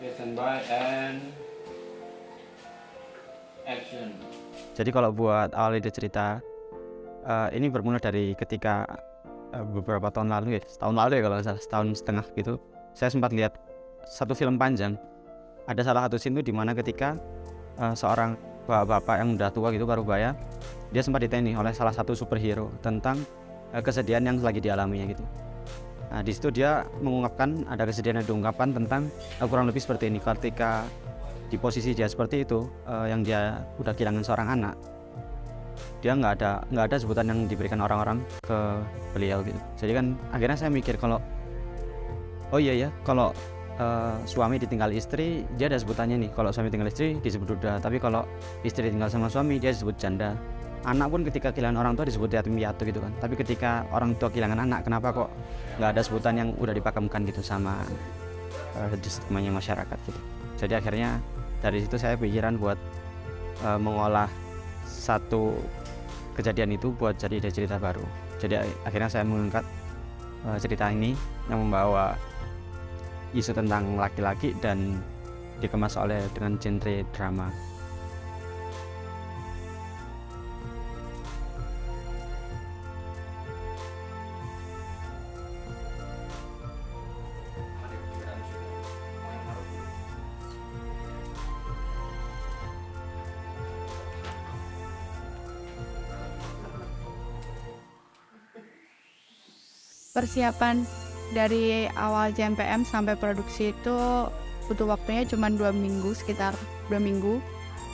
Okay, standby and action. Jadi kalau buat awal ide cerita ini bermula dari ketika beberapa tahun lalu ya, setahun lalu ya kalau nggak salah, setahun setengah gitu. Saya sempat lihat satu film panjang. Ada salah satu scene itu di mana ketika seorang bapak-bapak yang udah tua gitu, parubaya, dia sempat ditanya oleh salah satu superhero tentang kesedihan yang lagi dialaminya gitu. Nah di situ dia mengungkapkan, ada kesedihan yang diungkapkan tentang kurang lebih seperti ini. Ketika di posisi dia seperti itu, yang dia udah kehilangan seorang anak, dia nggak ada sebutan yang diberikan orang-orang ke beliau gitu. Jadi kan akhirnya saya mikir kalau oh iya ya, kalau suami ditinggal istri dia ada sebutannya nih. Kalau suami tinggal istri disebut duda, tapi kalau istri tinggal sama suami dia disebut janda. Anak pun ketika kehilangan orang tua disebut yatim piatu gitu kan. Tapi ketika orang tua kehilangan anak, kenapa kok nggak ada sebutan yang udah dipakemkan gitu sama namanya masyarakat gitu. Jadi akhirnya dari situ saya pikiran buat mengolah satu kejadian itu buat jadi cerita baru. Jadi akhirnya saya mengangkat cerita ini yang membawa isu tentang laki-laki dan dikemas dengan genre drama. Persiapan dari awal JMPM sampai produksi itu butuh waktunya cuma 2 minggu, sekitar 2 minggu,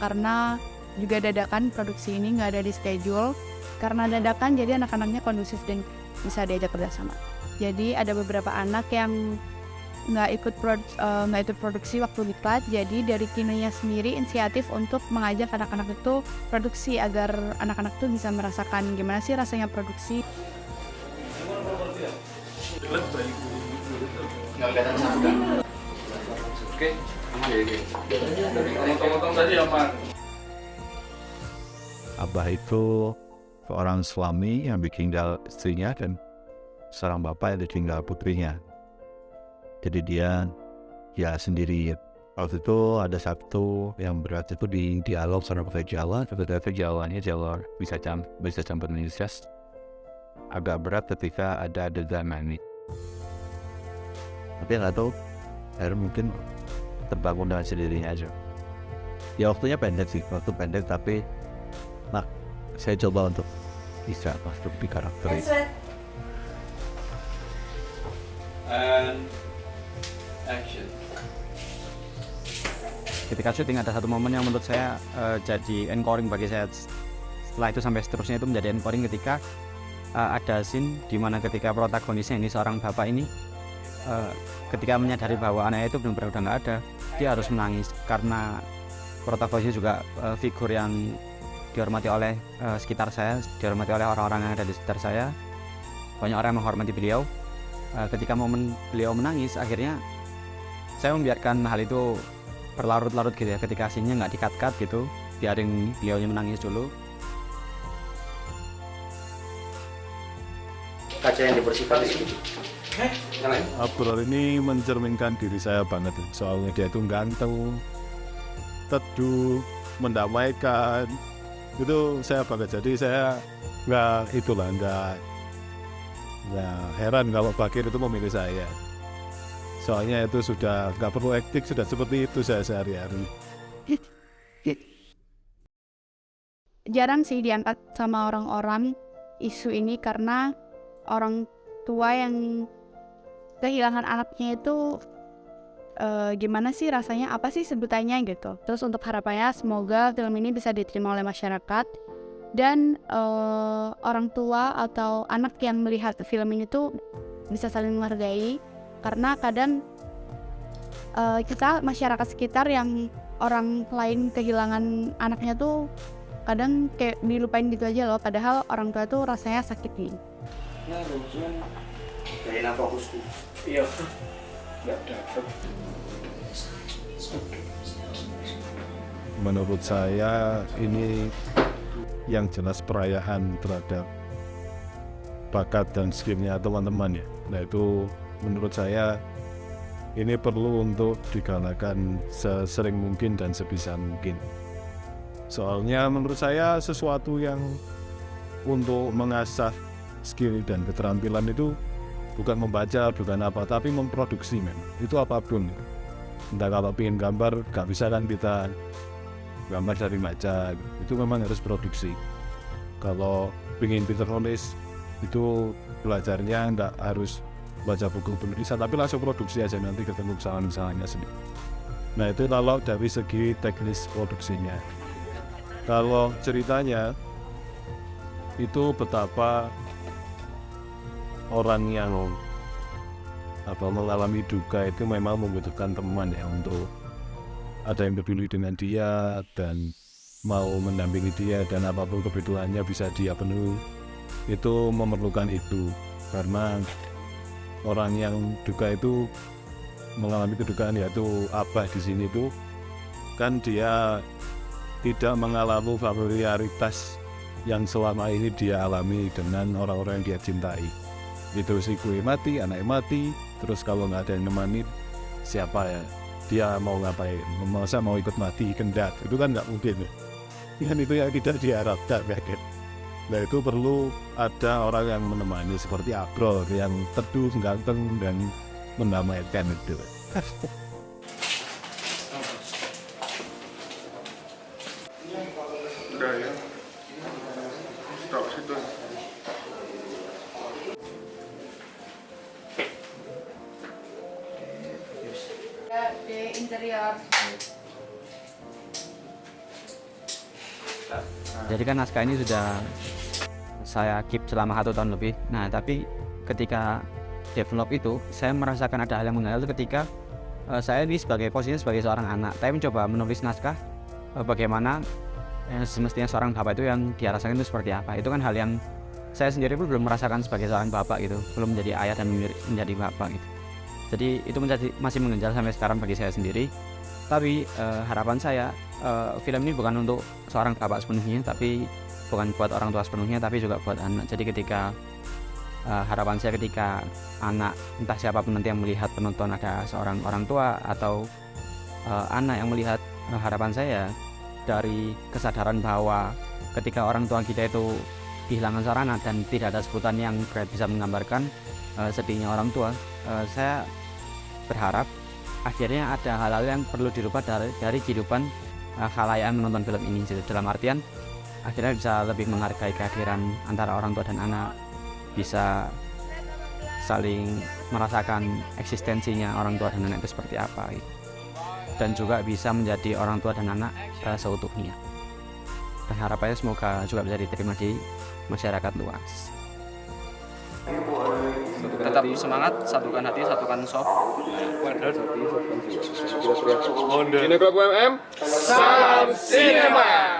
karena juga dadakan. Produksi ini nggak ada di schedule. Karena dadakan jadi anak-anaknya kondusif dan bisa diajak kerjasama. Jadi ada beberapa anak yang nggak ikut produksi waktu diklat. Jadi dari Kinonya sendiri inisiatif untuk mengajak anak-anak itu produksi agar anak-anak itu bisa merasakan gimana sih rasanya produksi. Nggak kelihatan sama kan? Oke, aman ya ini. Ngomong-ngomong tadi aman. Abah itu seorang suami yang ditinggal istrinya dan seorang bapak yang ditinggal putrinya. Jadi dia ya sendiri. Waktu itu ada satu yang berat itu di dialog sama bahasa Jawa. Bahasa Jawanya Jawa bisa campur Indonesia. Agak berat ketika ada zaman ini. Tapi nggak tahu, akhirnya mungkin terbangun dengan sendirinya aja. Ya waktunya pendek sih, waktu pendek tapi saya coba untuk bisa masuk di karakter itu. And action. Ketika syuting ada satu momen yang menurut saya jadi anchoring bagi saya. Setelah itu sampai seterusnya itu menjadi anchoring ketika ada scene di mana ketika protagonisnya ini seorang bapak ini ketika menyadari bahwa anaknya itu benar-benar udah nggak ada, dia harus menangis karena protagonisnya juga figur yang dihormati oleh sekitar saya, dihormati oleh orang-orang yang ada di sekitar saya. Banyak orang yang menghormati beliau. Ketika momen beliau menangis, akhirnya saya membiarkan hal itu berlarut-larut gitu ya. Ketika scene-nya nggak di-cut gitu, biarin beliaunya menangis dulu. Kaca yang dibersihkan di sini. Nyalain. Abrar ini mencerminkan diri saya banget. Soalnya dia itu ganteng, teduh, mendamaikan. Itu saya banget. Jadi saya nggak heran kalau Bakir itu memilih saya. Soalnya itu sudah nggak perlu akting, sudah seperti itu saya sehari-hari. Jarang sih diangkat sama orang-orang isu ini karena orang tua yang kehilangan anaknya itu gimana sih rasanya, apa sih sebutannya gitu. Terus untuk harapannya semoga film ini bisa diterima oleh masyarakat dan orang tua atau anak yang melihat film ini tuh bisa saling menghargai, karena kadang kita masyarakat sekitar yang orang lain kehilangan anaknya tuh kadang kayak dilupain gitu aja loh, padahal orang tua tuh rasanya sakit nih. Nah, rujukan dari fokusku. Iya. Nggak dapet. Menurut saya ini yang jelas perayaan terhadap bakat dan skillnya teman-teman ya. Nah itu menurut saya ini perlu untuk digalakan sesering mungkin dan sebisa mungkin. Soalnya menurut saya sesuatu yang untuk mengasah skill dan keterampilan itu bukan membaca, bukan apa, tapi memproduksi memang. Itu apapun. Entah kalau ingin gambar, gak bisa kan kita gambar dari baca, itu memang harus produksi. Kalau ingin pinter nulis, itu belajarnya nggak harus baca buku penulisan, tapi langsung produksi aja, nanti ketemu kesalahan-kesalahannya sendiri. Nah itu kalau dari segi teknis produksinya. Kalau ceritanya, itu betapa orang yang mengalami duka itu memang membutuhkan teman ya, untuk ada yang peduli dengan dia dan mau mendampingi dia, dan apapun kebutuhannya bisa dia penuhi. Itu memerlukan itu, karena orang yang duka itu mengalami kedukaan, yaitu abah di sini tuh kan dia tidak mengalami familiaritas yang selama ini dia alami dengan orang-orang yang dia cintai. Itu si kue mati, anaknya mati, terus kalau nggak ada yang nemani, siapa ya? Dia mau ngapain? Masa mau ikut mati kendat? Itu kan nggak mungkin ya. Kan itu yang tidak diharapkan ya kan. Nah itu perlu ada orang yang menemani seperti Agrol yang teduh, ganteng dan mendamaikan itu. Udah ya. Stop situ. Di interior. Jadi kan naskah ini sudah saya keep selama 1 tahun lebih. Nah tapi ketika develop itu saya merasakan ada hal yang mengganjal ketika saya ini posisinya sebagai seorang anak. Saya mencoba menulis naskah bagaimana semestinya seorang bapak itu yang dia rasakan itu seperti apa. Itu kan hal yang saya sendiri pun belum merasakan sebagai seorang bapak gitu, belum menjadi ayah dan menjadi bapak gitu. Jadi itu masih mengganjal sampai sekarang bagi saya sendiri. Tapi harapan saya film ini bukan untuk seorang bapak sepenuhnya, tapi bukan buat orang tua sepenuhnya, tapi juga buat anak. Jadi ketika harapan saya ketika anak, entah siapapun nanti yang melihat, penonton, ada seorang orang tua atau anak yang melihat, harapan saya dari kesadaran bahwa ketika orang tua kita itu kehilangan seorang anak dan tidak ada sebutan yang bisa menggambarkan sedihnya orang tua, saya berharap akhirnya ada hal-hal yang perlu dirubah dari kehidupan khalayak yang menonton film ini. Jadi dalam artian akhirnya bisa lebih menghargai kehadiran antara orang tua dan anak, bisa saling merasakan eksistensinya orang tua dan anak itu seperti apa gitu. Dan juga bisa menjadi orang tua dan anak seutuhnya. Dan harapannya semoga juga bisa diterima di masyarakat luas. Tetap semangat, satukan hati, satukan soft. Ini Club UMM. Salam Sinema.